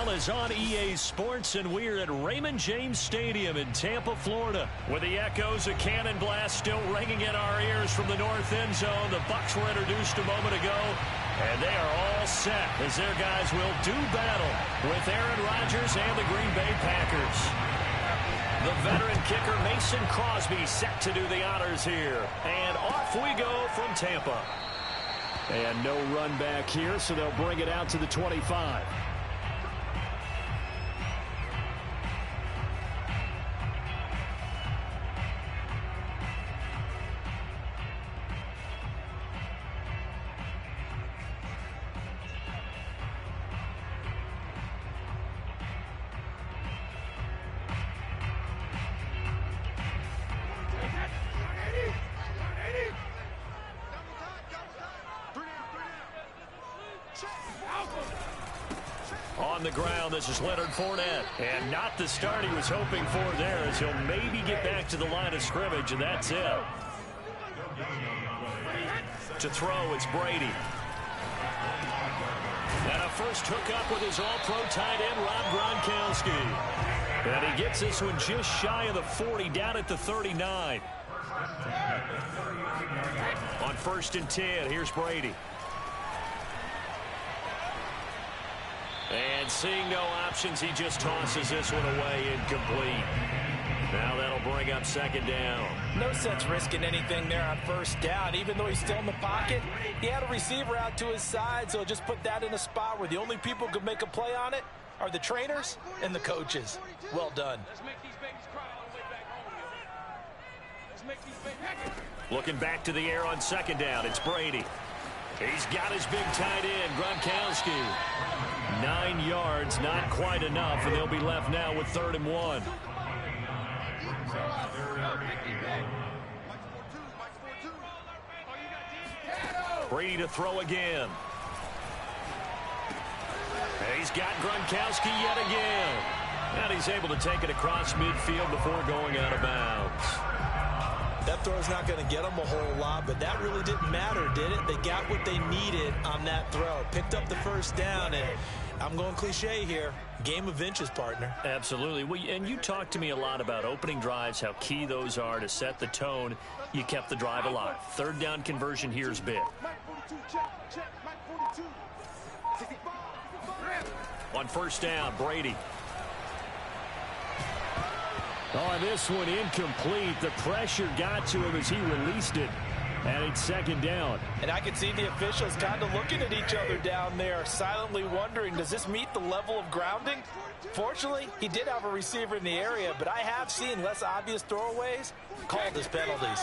Football is on EA Sports, and we're at Raymond James Stadium in Tampa, Florida, with the echoes of Cannon Blast still ringing in our ears from the north end zone. The Bucs were introduced a moment ago, and they are all set as their guys will do battle with Aaron Rodgers and the Green Bay Packers. The veteran kicker Mason Crosby set to do the honors here, and off we go from Tampa. And no run back here, so they'll bring it out to the 25. On the ground, this is Leonard Fournette. And not the start he was hoping for there, as he'll maybe get back to the line of scrimmage, and that's it. To throw, it's Brady. And a first hookup with his all-pro tight end, Rob Gronkowski. And he gets this one just shy of the 40, down at the 39. On 1st and 10, here's Brady. And seeing no options, he just tosses this one away, incomplete. Now that'll bring up 2nd down. No sense risking anything there on 1st down. Even though he's still in the pocket, he had a receiver out to his side, so just put that in a spot where the only people who could make a play on it are the trainers and the coaches. Well done. Looking back to the air on 2nd down, it's Brady. He's got his big tight end, Gronkowski. 9 yards, not quite enough, and they'll be left now with 3rd and 1. Brady to throw again. He's got Gronkowski yet again. And he's able to take it across midfield before going out of bounds. That throw's not going to get them a whole lot, but that really didn't matter, did it? They got what they needed on that throw. Picked up the 1st down, and I'm going cliche here. Game of inches, partner. Absolutely. And you talked to me a lot about opening drives, how key those are to set the tone. You kept the drive alive. 3rd down conversion here is big. On 1st down, Brady. Oh, this one incomplete. The pressure got to him as he released it. And it's 2nd down. And I could see the officials kind of looking at each other down there, silently wondering, does this meet the level of grounding? Fortunately, he did have a receiver in the area, but I have seen less obvious throwaways called as penalties.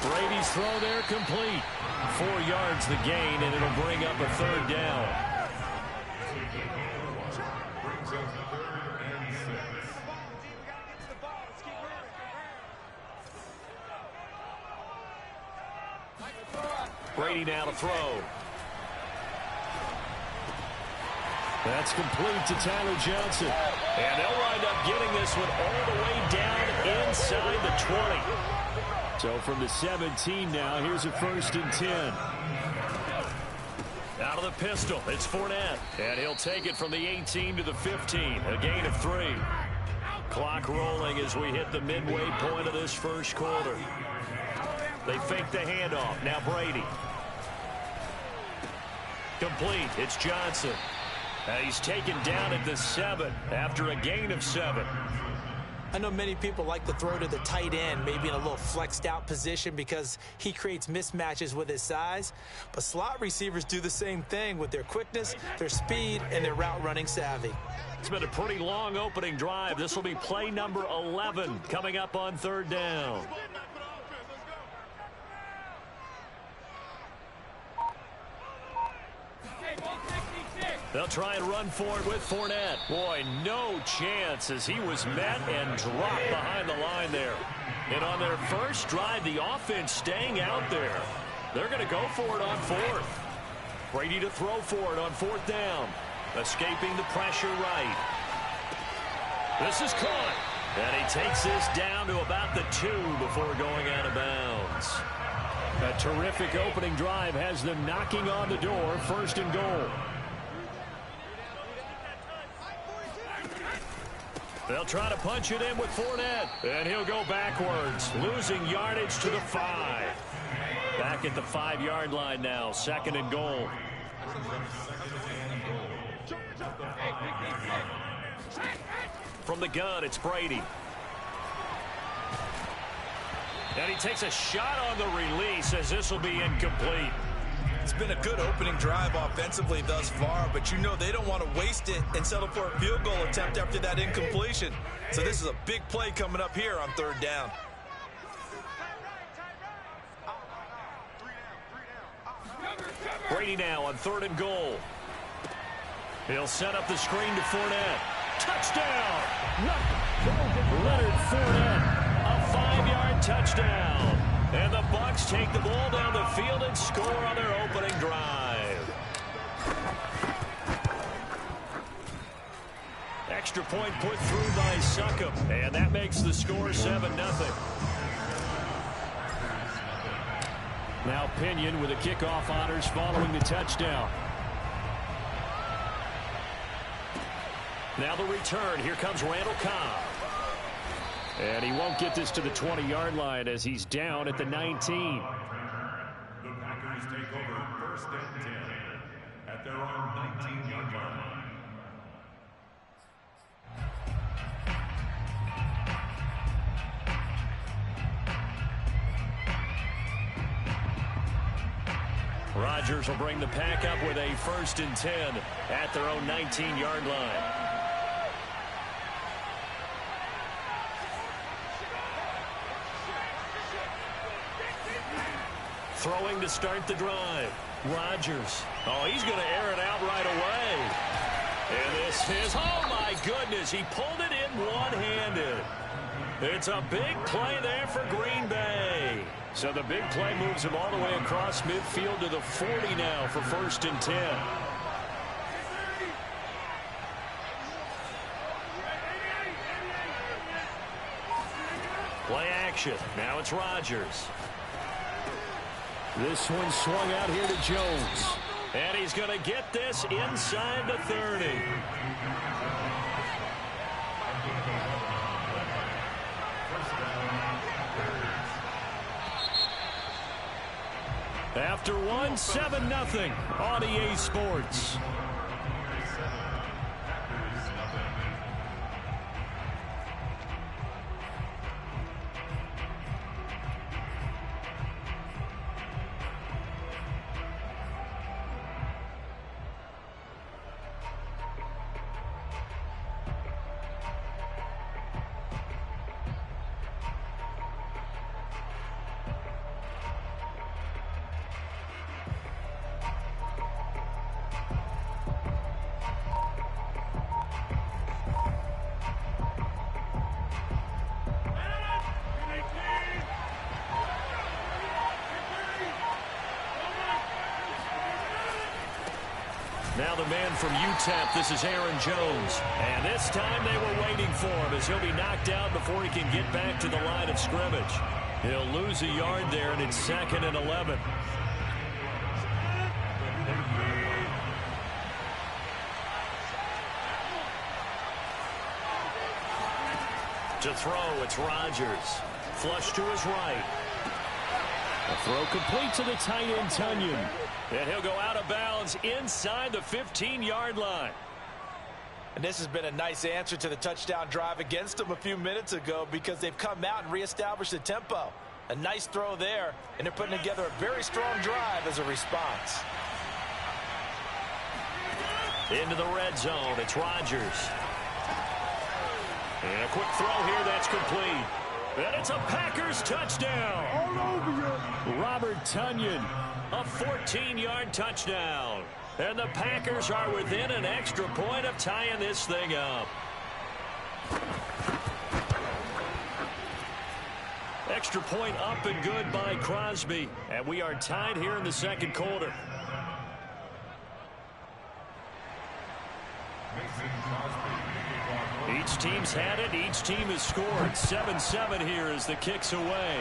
Brady's throw there complete. 4 yards the gain, and it'll bring up a 3rd down. Brady now to throw. That's complete to Tyler Johnson. And they'll wind up getting this one all the way down inside the 20. So from the 17 now, here's a 1st and 10. Out of the pistol, it's Fournette. And he'll take it from the 18 to the 15. A gain of 3. Clock rolling as we hit the midway point of this 1st quarter. They fake the handoff. Now Brady. Complete. It's Johnson. And he's taken down at the 7 after a gain of 7. I know many people like to throw to the tight end, maybe in a little flexed out position because he creates mismatches with his size. But slot receivers do the same thing with their quickness, their speed, and their route running savvy. It's been a pretty long opening drive. This will be play number 11 coming up on 3rd down. They'll try and run for it with Fournette. Boy, no chance as he was met and dropped behind the line there. And on their first drive, the offense staying out there. They're going to go for it on 4th. Brady to throw for it on 4th down. Escaping the pressure right. This is caught. And he takes this down to about the 2 before going out of bounds. A terrific opening drive has them knocking on the door, 1st and goal. They'll try to punch it in with Fournette, and he'll go backwards, losing yardage to the 5. Back at the 5-yard line now, 2nd and goal. From the gun, it's Brady. And he takes a shot on the release as this will be incomplete. It's been a good opening drive offensively thus far, but you know they don't want to waste it and settle for a field goal attempt after that incompletion. So this is a big play coming up here on 3rd down. Brady now on 3rd and goal. He'll set up the screen to Fournette. Touchdown! Leonard Fournette, a 5-yard touchdown. And the Bucs take the ball down the field and score on their opening drive. Extra point put through by Succop, and that makes the score 7-0. Now Pinion with the kickoff honors following the touchdown. Now the return. Here comes Randall Cobb. And he won't get this to the 20-yard line as he's down at the 19. The Packers take over 1st and 10 at their own 19-yard line. Rodgers will bring the pack up with a 1st and 10 at their own 19-yard line. Throwing to start the drive. Rodgers. Oh, he's going to air it out right away. And this is, oh my goodness, he pulled it in one-handed. It's a big play there for Green Bay. So the big play moves him all the way across midfield to the 40 now for 1st and 10. Play action. Now it's Rodgers. This one swung out here to Jones. And he's going to get this inside the 30. After one, 7-0 on EA Sports. Now the man from UTEP, this is Aaron Jones. And this time they were waiting for him as he'll be knocked out before he can get back to the line of scrimmage. He'll lose a yard there, and it's 2nd and 11. To throw, it's Rodgers. Flush to his right. A throw complete to the tight end, Tunyon. And he'll go out of bounds inside the 15-yard line. And this has been a nice answer to the touchdown drive against them a few minutes ago because they've come out and reestablished the tempo. A nice throw there, and they're putting together a very strong drive as a response. Into the red zone, it's Rodgers. And a quick throw here, that's complete. And it's a Packers touchdown. All over you. Robert Tunyon, a 14-yard touchdown. And the Packers are within an extra point of tying this thing up. Extra point up and good by Crosby. And we are tied here in the second quarter. Each team's had it. Each team has scored. 7-7 here as the kick's away.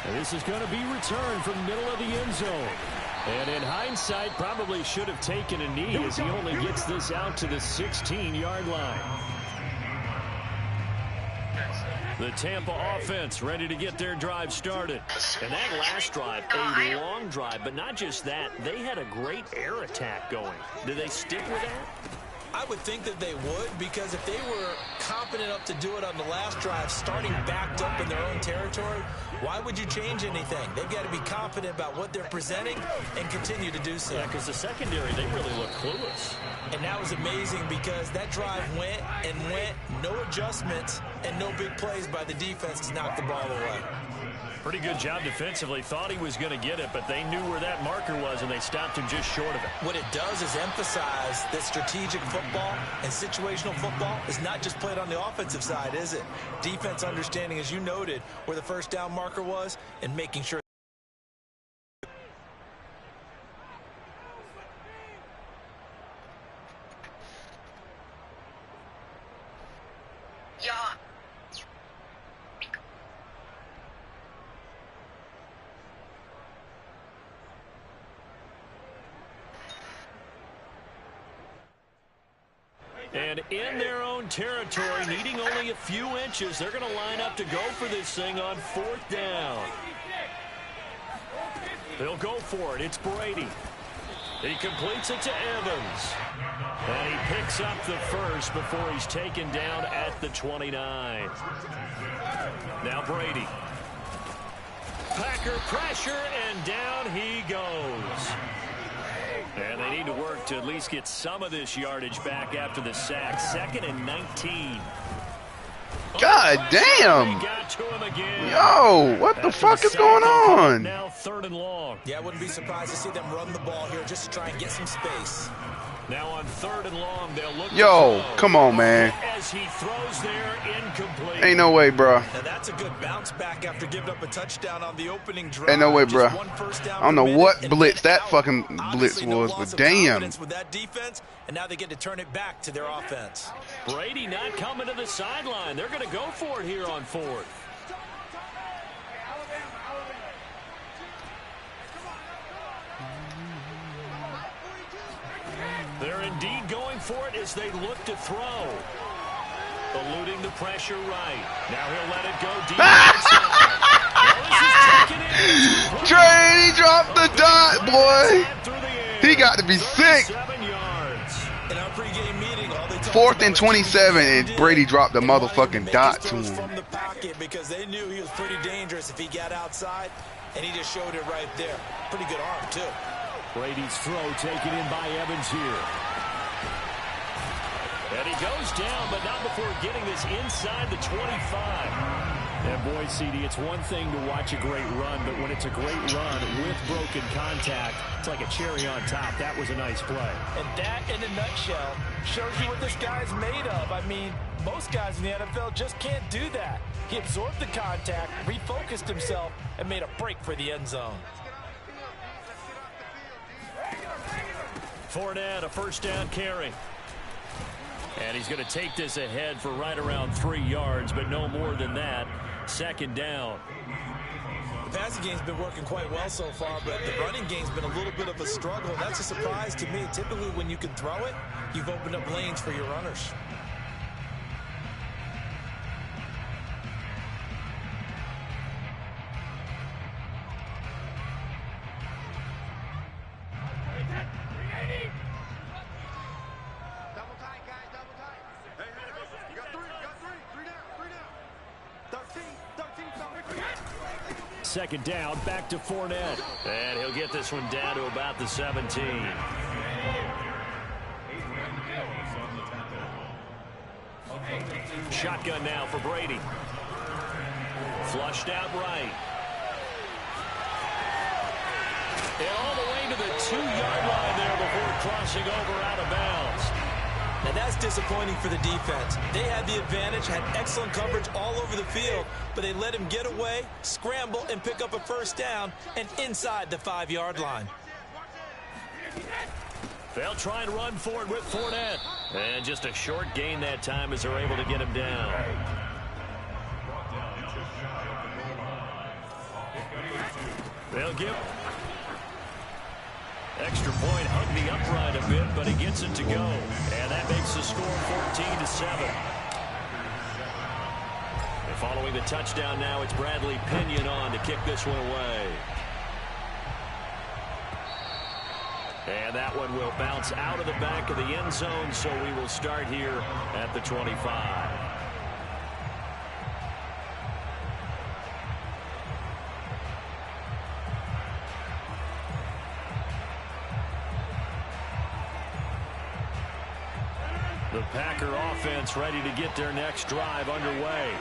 And this is going to be returned from the middle of the end zone. And in hindsight, probably should have taken a knee as he only gets this out to the 16-yard line. The Tampa offense ready to get their drive started. And that last drive, a long drive, but not just that. They had a great air attack going. Did they stick with that? I would think that they would, because if they were competent enough to do it on the last drive, starting backed up in their own territory, why would you change anything? They've got to be confident about what they're presenting and continue to do so. Yeah, because the secondary, they really look clueless. And that was amazing because that drive went and went, no adjustments, and no big plays by the defense to knock the ball away. Pretty good job defensively. Thought he was going to get it, but they knew where that marker was, and they stopped him just short of it. What it does is emphasize that strategic football and situational football is not just played on the offensive side, is it? Defense understanding, as you noted, where the first down marker was and making sure. And in their own territory, needing only a few inches, they're going to line up to go for this thing on 4th down. They'll go for it. It's Brady. He completes it to Evans. And he picks up the first before he's taken down at the 29. Now Brady. Packer pressure, and down he goes. And they need to work to at least get some of this yardage back after the sack. 2nd and 19. God damn! Got to him again. Yo, what the fuck is going on? Now 3rd and long. Yeah, I wouldn't be surprised to see them run the ball here just to try and get some space. Now on 3rd and long, they'll look. Yo, come on, man. As he throws there, incomplete. Ain't no way, bro. Now that's a good bounce back after giving up a touchdown on the opening drive. Ain't no way, bro. I don't know what blitz that fucking blitz was, but damn. With that defense, and now they get to turn it back to their offense. Brady not coming to the sideline. They're going to go for it here on 4th. They're indeed going for it as they look to throw. Eluding the pressure right. Now he'll let it go deep inside. Trey, he dropped the dot, boy. He got to be sick. 7 yards. In our pregame meeting, all they 4th and 27, and Brady dropped the motherfucking dot to him. From the pocket because they knew he was pretty dangerous if he got outside, and he just showed it right there. Pretty good arm, too. Brady's throw taken in by Evans here. And he goes down, but not before getting this inside the 25. And boy, CD, it's one thing to watch a great run, but when it's a great run with broken contact, it's like a cherry on top. That was a nice play. And that, in a nutshell, shows you what this guy's made of. I mean, most guys in the NFL just can't do that. He absorbed the contact, refocused himself, and made a break for the end zone. Fournette, a 1st down carry. And he's going to take this ahead for right around 3 yards, but no more than that. 2nd down. The passing game's been working quite well so far, but the running game's been a little bit of a struggle. That's a surprise to me. Typically, when you can throw it, you've opened up lanes for your runners. Second down, back to Fournette. And he'll get this one down to about the 17. Shotgun now for Brady. Flushed out right. And all the way to the 2-yard line there before crossing over out of bounds. And that's disappointing for the defense. They had the advantage, had excellent coverage all over the field, but they let him get away, scramble, and pick up a 1st down, and inside the 5-yard line. They'll try and run for it with Fournette. And just a short gain that time as they're able to get him down. They'll give extra point, hug the upright a bit, but he gets it to go. And that makes the score 14-7. And following the touchdown now, it's Bradley Pinion on to kick this one away. And that one will bounce out of the back of the end zone, so we will start here at the 25. The Packer offense ready to get their next drive underway.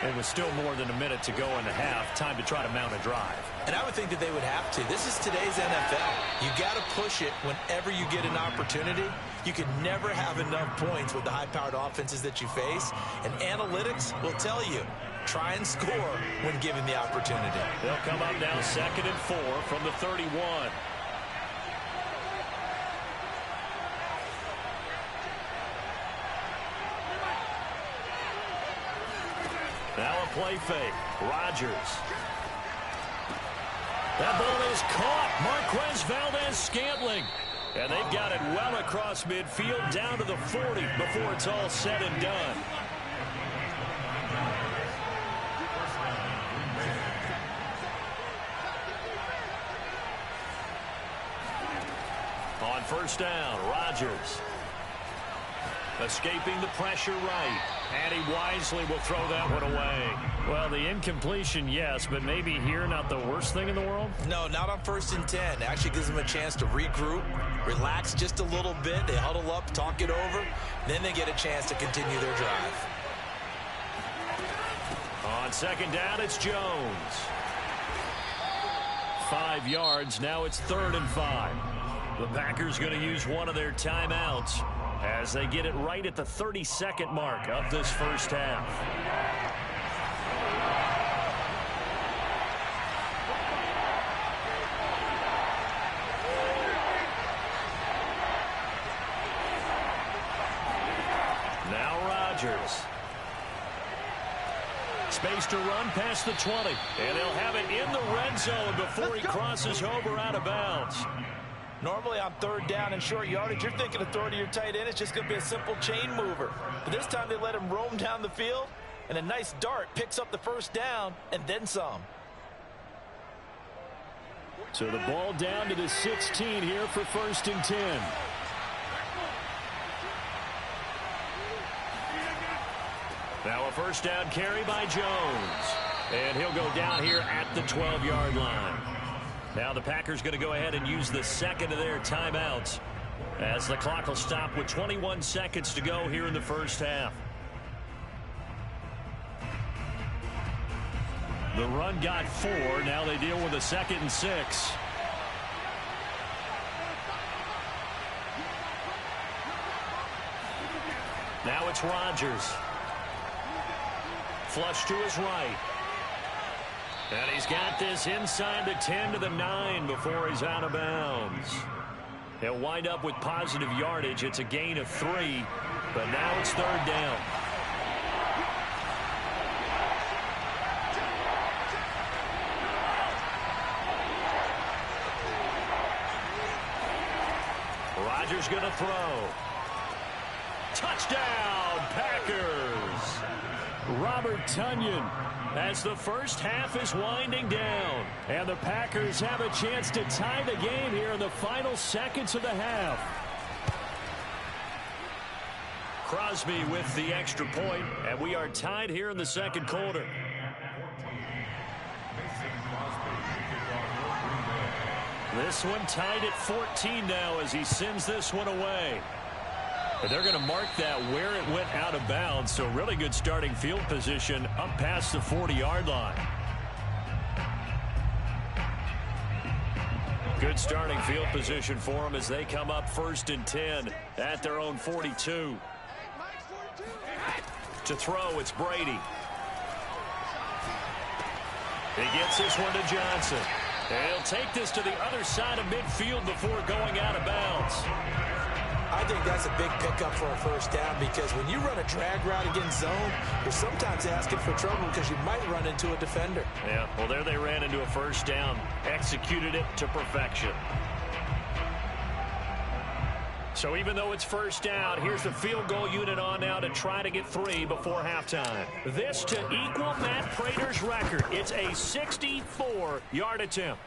And with still more than a minute to go in the half, time to try to mount a drive. And I would think that they would have to. This is today's NFL. You got to push it whenever you get an opportunity. You can never have enough points with the high-powered offenses that you face. And analytics will tell you, try and score when given the opportunity. They'll come up now 2nd and 4 from the 31. Now a play fake. Rodgers. That ball is caught. Marquez Valdez-Scantling. And they've got it well across midfield down to the 40 before it's all said and done. On first down, Rodgers. Escaping the pressure right. And he wisely will throw that one away. Well, the incompletion, yes, but maybe here not the worst thing in the world? No, not on 1st and 10. Actually gives them a chance to regroup, relax just a little bit. They huddle up, talk it over. Then they get a chance to continue their drive. On 2nd down, it's Jones. 5 yards. Now it's 3rd and 5. The Packers going to use one of their timeouts as they get it right at the 32nd mark of this first half. Now Rodgers. Space to run past the 20. And they'll have it in the red zone before he crosses over out of bounds. Normally on 3rd down and short yardage, you're thinking of throwing to your tight end. It's just going to be a simple chain mover. But this time they let him roam down the field, and a nice dart picks up the 1st down and then some. So the ball down to the 16 here for 1st and 10. Now a first down carry by Jones. And he'll go down here at the 12-yard line. Now the Packers going to go ahead and use the 2nd of their timeouts as the clock will stop with 21 seconds to go here in the first half. The run got 4. Now they deal with a 2nd and 6. Now it's Rodgers. Flush to his right. And he's got this inside the 10 to the 9 before he's out of bounds. He'll wind up with positive yardage. It's a gain of 3, but now it's 3rd down. Rodgers going to throw. Touchdown, Packers! Robert Tonyan as the first half is winding down. And the Packers have a chance to tie the game here in the final seconds of the half. Crosby with the extra point, and we are tied here in the 2nd quarter. This one tied at 14 now as he sends this one away. And they're going to mark that where it went out of bounds. So really good starting field position up past the 40-yard line. Good starting field position for them as they come up 1st and 10 at their own 42. To throw, it's Brady. He gets this one to Johnson. And he'll take this to the other side of midfield before going out of bounds. I think that's a big pickup for a first down because when you run a drag route against zone, you're sometimes asking for trouble because you might run into a defender. Yeah, well, there they ran into a first down, executed it to perfection. So even though it's first down, here's the field goal unit on now to try to get 3 before halftime. This to equal Matt Prater's record. It's a 64-yard attempt.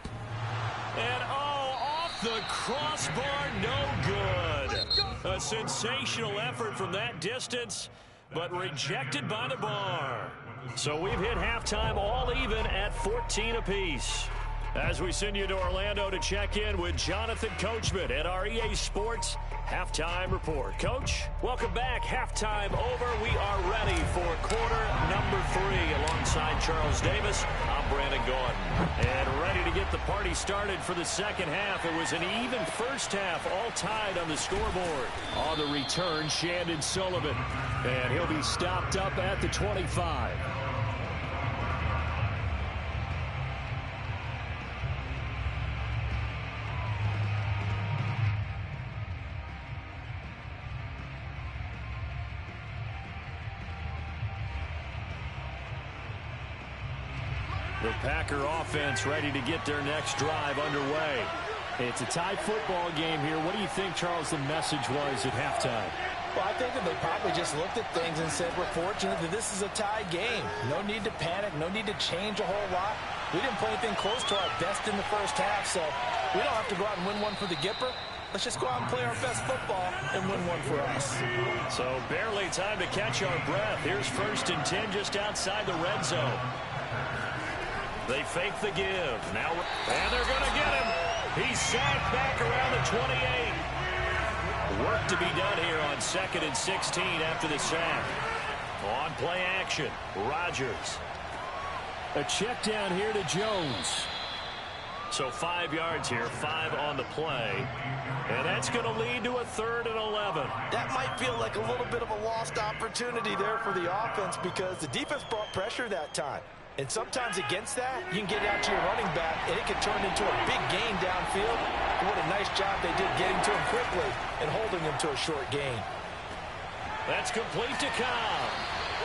And, off the crossbar, no good. A sensational effort from that distance, but rejected by the bar. So we've hit halftime all even at 14 apiece. As we send you to Orlando to check in with Jonathan Coachman at our EA Sports Halftime Report. Coach, welcome back. Halftime over. We are ready for quarter number 3 alongside Charles Davis. I'm Brandon Gordon. And ready to get the party started for the second half. It was an even first half, all tied on the scoreboard. On the return, Shandon Sullivan. And he'll be stopped up at the 25. The Packer offense ready to get their next drive underway. It's a tie football game here. What do you think, Charles, the message was at halftime? Well, I think that they probably just looked at things and said, we're fortunate that this is a tie game. No need to panic. No need to change a whole lot. We didn't play anything close to our best in the first half, so we don't have to go out and win one for the Gipper. Let's just go out and play our best football and win one for us. So barely time to catch our breath. Here's 1st and 10 just outside the red zone. They fake the give. Now, and they're going to get him. He's sacked back around the 28. Work to be done here on 2nd and 16 after the sack. On play action, Rodgers. A check down here to Jones. So 5 yards here, 5 on the play. And that's going to lead to a 3rd and 11. That might feel like a little bit of a lost opportunity there for the offense because the defense brought pressure that time. And sometimes against that, you can get out to your running back, and it can turn into a big gain downfield. And what a nice job they did getting to him quickly and holding him to a short gain. That's complete to Cobb.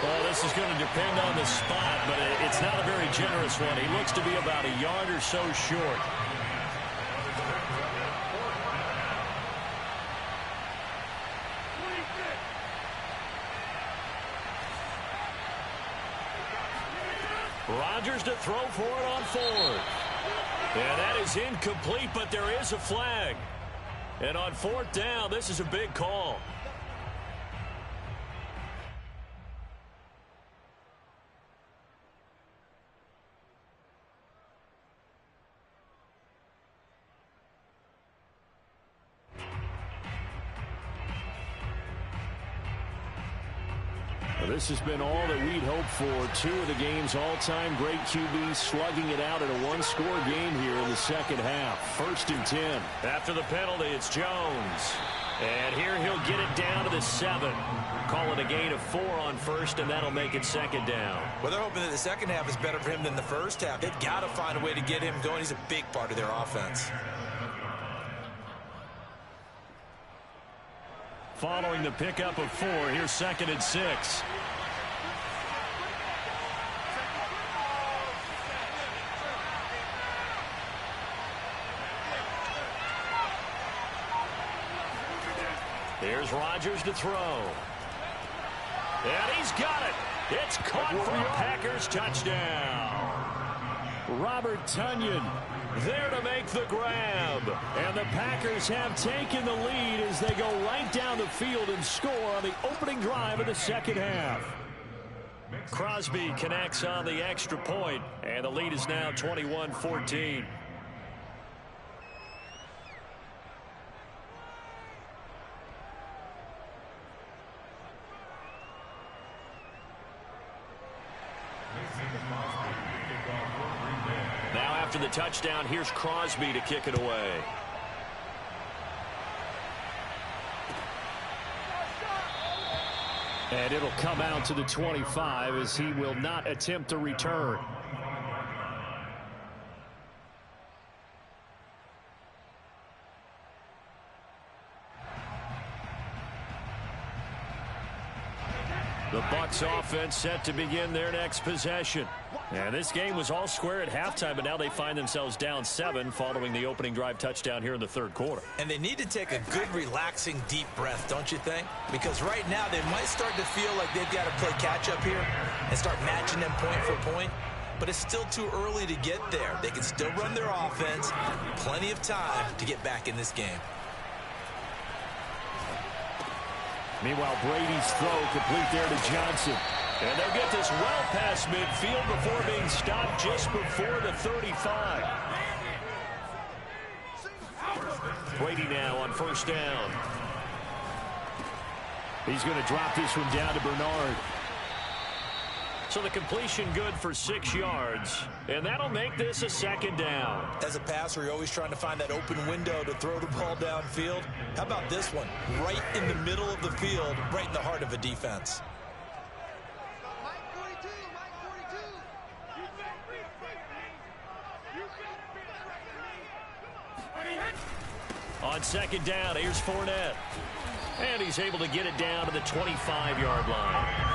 Well, this is going to depend on the spot, but it's not a very generous one. He looks to be about a yard or so short. Rodgers to throw for it on 4th. And that is incomplete, but there is a flag. And on 4th down, this is a big call. This has been all that we'd hoped for. 2 of the game's all-time great QBs slugging it out in a one-score game here in the second half. 1st and 10. After the penalty, it's Jones. And here he'll get it down to the 7. Call it a gain of 4 on 1st, and that'll make it 2nd down. Well, they're hoping that the second half is better for him than the first half. They've got to find a way to get him going. He's a big part of their offense. Following the pickup of 4, here's 2nd and 6. Here's Rodgers to throw. And he's got it. It's caught for a Packers touchdown. Robert Tonyan there to make the grab. And the Packers have taken the lead as they go right down the field and score on the opening drive of the second half. Crosby connects on the extra point, and the lead is now 21-14. Now after the touchdown, here's Crosby to kick it away. And it'll come out to the 25 as he will not attempt a return. The Bucs offense set to begin their next possession. And this game was all square at halftime, but now they find themselves down 7 following the opening drive touchdown here in the third quarter. And they need to take a good, relaxing, deep breath, don't you think? Because right now they might start to feel like they've got to play catch-up here and start matching them point for point. But it's still too early to get there. They can still run their offense. Plenty of time to get back in this game. Meanwhile, Brady's throw complete there to Johnson. And they'll get this well past midfield before being stopped just before the 35. Brady now on first down. He's going to drop this one down to Bernard. So the completion good for 6 yards, and that'll make this a second down. As a passer, you're always trying to find that open window to throw the ball downfield. How about this one? Right in the middle of the field, right in the heart of a defense. On second down, here's Fournette. And he's able to get it down to the 25-yard line.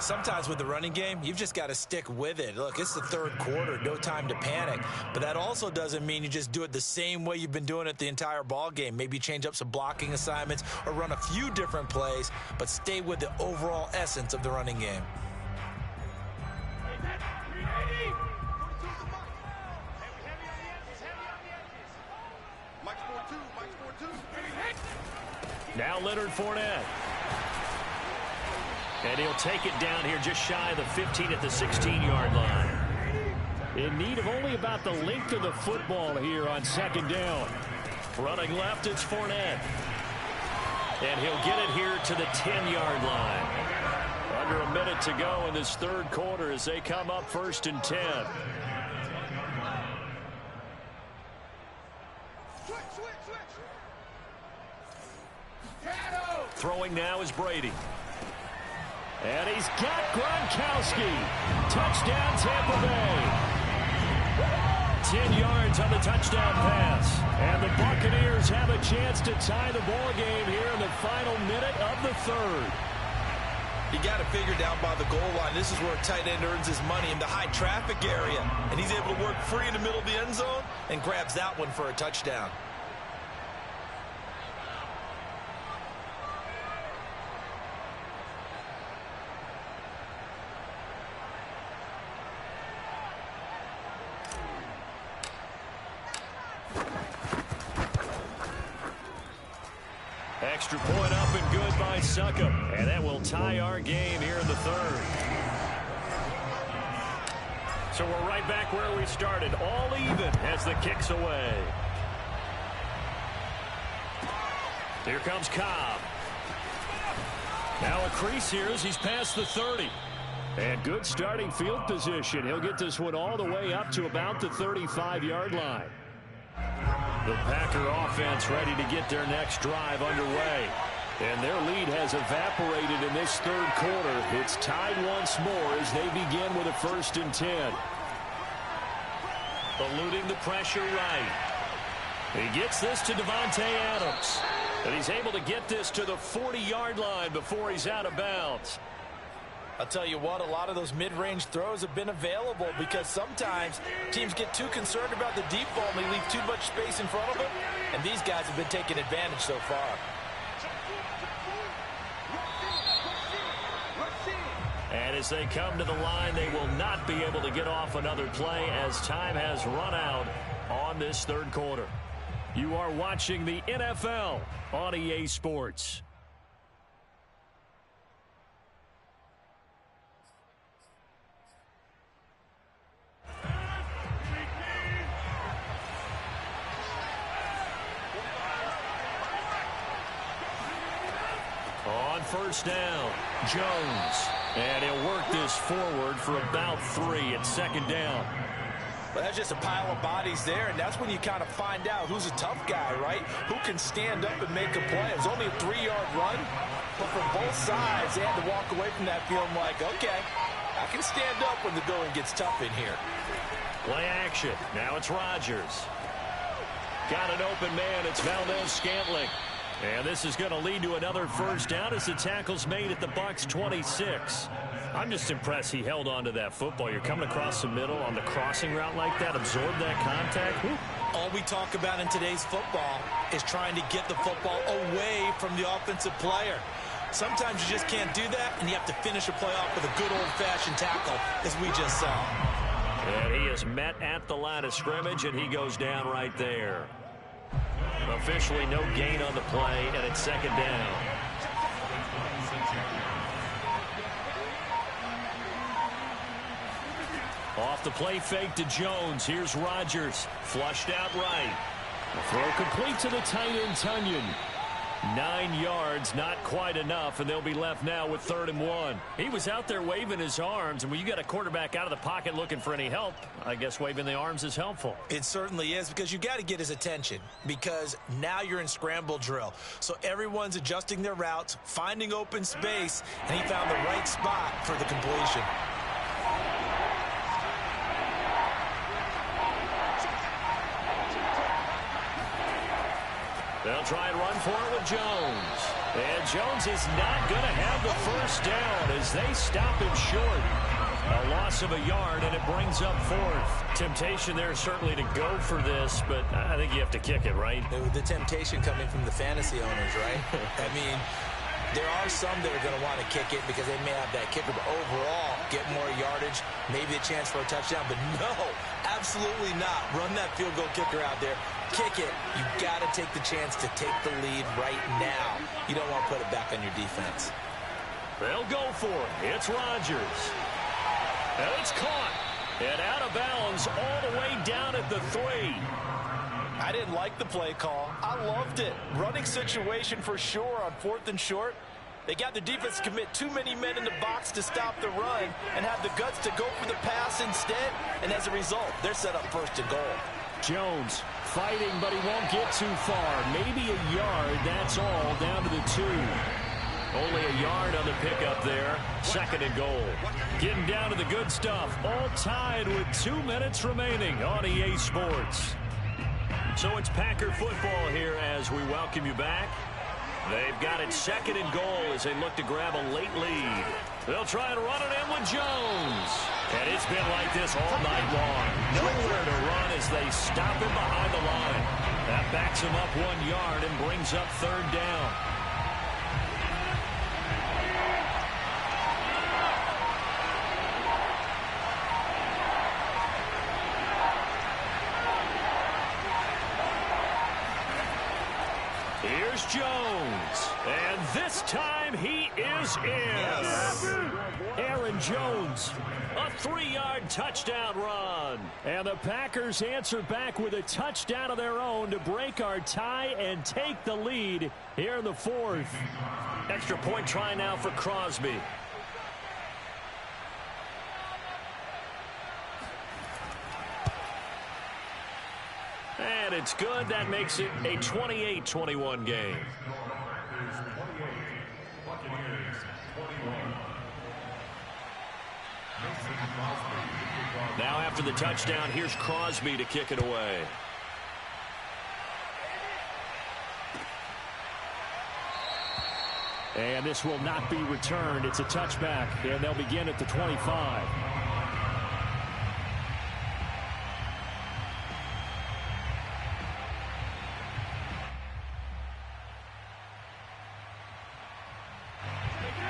Sometimes with the running game, you've just got to stick with it. Look, it's the third quarter, no time to panic. But that also doesn't mean you just do it the same way you've been doing it the entire ball game. Maybe change up some blocking assignments or run a few different plays, but stay with the overall essence of the running game. Now Leonard Fournette. And he'll take it down here just shy of the 15 at the 16-yard line. In need of only about the length of the football here on second down. Running left, it's Fournette. And he'll get it here to the 10-yard line. Under a minute to go in this third quarter as they come up first and 10. Throwing now is Brady. And he's got Gronkowski. Touchdown, Tampa Bay. 10 yards on the touchdown pass. And the Buccaneers have a chance to tie the ball game here in the final minute of the third. You got to figure down by the goal line. This is where a tight end earns his money in the high traffic area. And he's able to work free in the middle of the end zone and grabs that one for a touchdown. Extra point up and good by Succop. And that will tie our game here in the third. So we're right back where we started. All even as the kick's away. Here comes Cobb. Now a crease here as he's past the 30. And good starting field position. He'll get this one all the way up to about the 35-yard line. The Packer offense ready to get their next drive underway. And their lead has evaporated in this third quarter. It's tied once more as they begin with a first and 10. Eluding the pressure right. He gets this to Devontae Adams. And he's able to get this to the 40-yard line before he's out of bounds. I'll tell you what, a lot of those mid-range throws have been available because sometimes teams get too concerned about the deep ball and they leave too much space in front of them, and these guys have been taking advantage so far. And as they come to the line, they will not be able to get off another play as time has run out on this third quarter. You are watching the NFL on EA Sports. On first down, Jones. And he'll work this forward for about 3 at second down. But that's just a pile of bodies there, and that's when you kind of find out who's a tough guy, right? Who can stand up and make a play. It was only a 3-yard run, but from both sides, they had to walk away from that feeling like, okay, I can stand up when the going gets tough in here. Play action. Now it's Rodgers. Got an open man. It's Valdez Scantling. And this is going to lead to another first down as the tackle's made at the Bucs 26. I'm just impressed he held on to that football. You're coming across the middle on the crossing route like that, absorb that contact. Whew. All we talk about in today's football is trying to get the football away from the offensive player. Sometimes you just can't do that, and you have to finish a play off with a good old-fashioned tackle, as we just saw. And he is met at the line of scrimmage, and he goes down right there. Officially no gain on the play, and it's second down. Off the play fake to Jones. Here's Rodgers. Flushed out right. The throw complete to the tight end, Tunyon. 9 yards, not quite enough, and they'll be left now with 3rd and 1. He was out there waving his arms, and when you got a quarterback out of the pocket looking for any help, I guess waving the arms is helpful. It certainly is, because you got to get his attention, because now you're in scramble drill. So everyone's adjusting their routes, finding open space, and he found the right spot for the completion. They'll try and run for it with Jones. And Jones is not going to have the first down as they stop him short. A loss of a yard, and it brings up 4th. Temptation there certainly to go for this, but I think you have to kick it, right? The temptation coming from the fantasy owners, right? I mean, there are some that are going to want to kick it because they may have that kicker, but overall, get more yardage, maybe a chance for a touchdown. But no, absolutely not. Run that field goal kicker out there. Kick it. You got to take the chance to take the lead right now. You don't want to put it back on your defense. They'll go for it. It's Rodgers. And it's caught. And out of bounds all the way down at the 3. I didn't like the play call. I loved it. Running situation for sure on 4th and short. They got the defense to commit too many men in the box to stop the run and have the guts to go for the pass instead. And as a result, they're set up 1st and goal. Jones fighting, but he won't get too far. Maybe a yard, that's all, down to the 2. Only a yard on the pickup there. 2nd and goal. Getting down to the good stuff. All tied with 2 minutes remaining on EA Sports. So it's Packer football here as we welcome you back. They've got it 2nd and goal as they look to grab a late lead. They'll try and run it in with Jones. And it's been like this all night long. Nowhere to run as they stop him behind the line. That backs him up 1 yard and brings up 3rd down. Here's Jones, and this time he is in. Yes. Aaron Jones, a 3-yard touchdown run. And the Packers answer back with a touchdown of their own to break our tie and take the lead here in the 4th. Extra point try now for Crosby. And it's good. That makes it a 28-21 game. Now after the touchdown, here's Crosby to kick it away. And this will not be returned. It's a touchback, and they'll begin at the 25.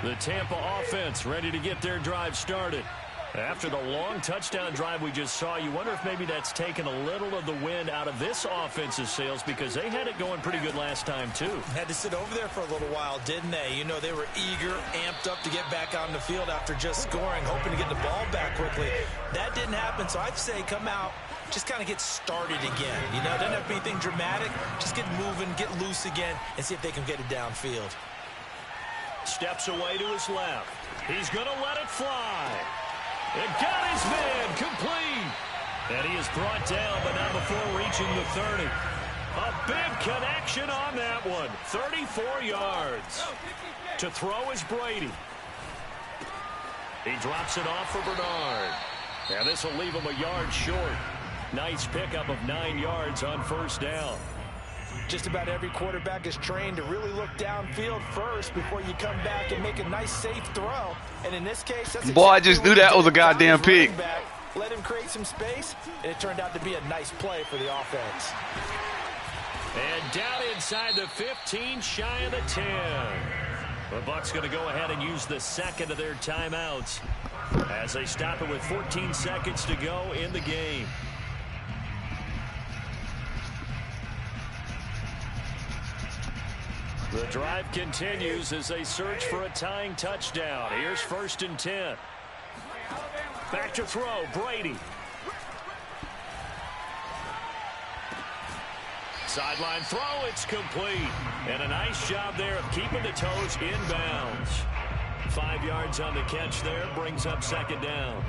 The Tampa offense ready to get their drive started. After the long touchdown drive we just saw, you wonder if maybe that's taken a little of the wind out of this offense's sails because they had it going pretty good last time, too. Had to sit over there for a little while, didn't they? You know, they were eager, amped up to get back on the field after just scoring, hoping to get the ball back quickly. That didn't happen, so I'd say come out, just kind of get started again. You know, it doesn't have to be anything dramatic. Just get moving, get loose again, and see if they can get it downfield. Steps away to his left. He's going to let it fly. It got his man complete. And he is brought down, but not before reaching the 30. A big connection on that one. 34 yards. To throw is Brady. He drops it off for Bernard. And this will leave him a yard short. Nice pickup of 9 yards on 1st down. Just about every quarterback is trained to really look downfield first before you come back and make a nice, safe throw. And in this case, that's Boy, I exactly just what knew he that was a did. goddamn Found his pick. running back, let him create some space, and it turned out to be a nice play for the offense. And down inside the 15, shy of the 10. The Bucs going to go ahead and use the second of their timeouts as they stop it with 14 seconds to go in the game. The drive continues as they search for a tying touchdown. Here's 1st and 10. Back to throw, Brady. Sideline throw, it's complete. And a nice job there of keeping the toes inbounds. 5 yards on the catch there, brings up 2nd down.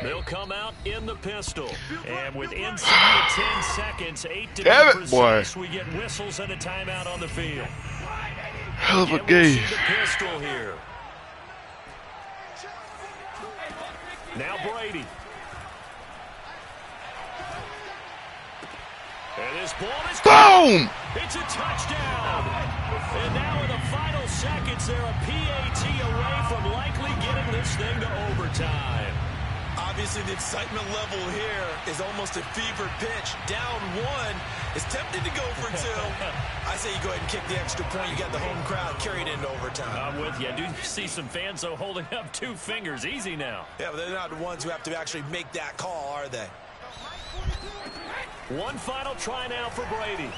They'll come out in the pistol. And with inside the 10 seconds, 8 to be precise, we get whistles and a timeout on the field. Hell of a We'll game. see the pistol here. Now Brady. And this ball is boom! It's a touchdown. And now in the final seconds, they're a PAT away from likely getting this thing to overtime. Obviously, the excitement level here is almost a fever pitch. Down 1 is tempted to go for 2. I say you go ahead and kick the extra point. You got the home crowd carried into overtime. I'm with you. I do see some fans, though, holding up 2 fingers. Easy now. Yeah, but they're not the ones who have to actually make that call, are they? One final try now for Brady.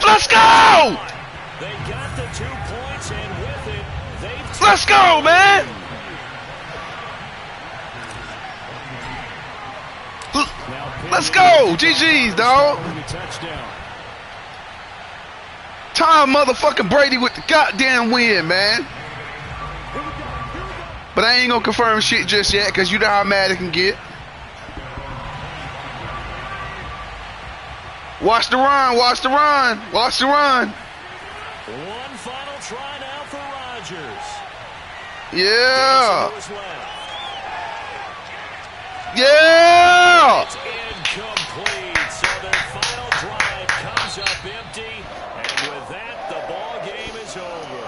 Let's go! They got the 2 points, and with it, they've... Let's go, man! Let's go! GG's, dog. Tom motherfucking Brady with the goddamn win, man. But I ain't gonna confirm shit just yet, because you know how mad it can get. Watch the run, watch the run, watch the run. One final try now for Rodgers. Yeah. Yeah. It's incomplete. So their final drive comes up empty. And with that, the ball game is over.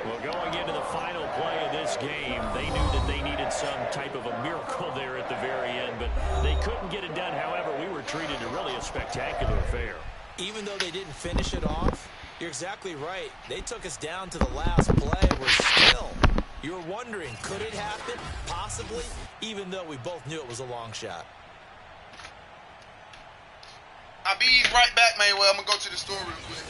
Well, going into the final play of this game, they knew that they needed some type of a miracle there at the very end, but they couldn't get it done. However, we were treated to really a spectacular affair. Even though they didn't finish it off, you're exactly right. They took us down to the last play. We're still... You're wondering, could it happen? Possibly, even though we both knew it was a long shot. I'll be right back, Manuel. I'm going to go to the store real quick.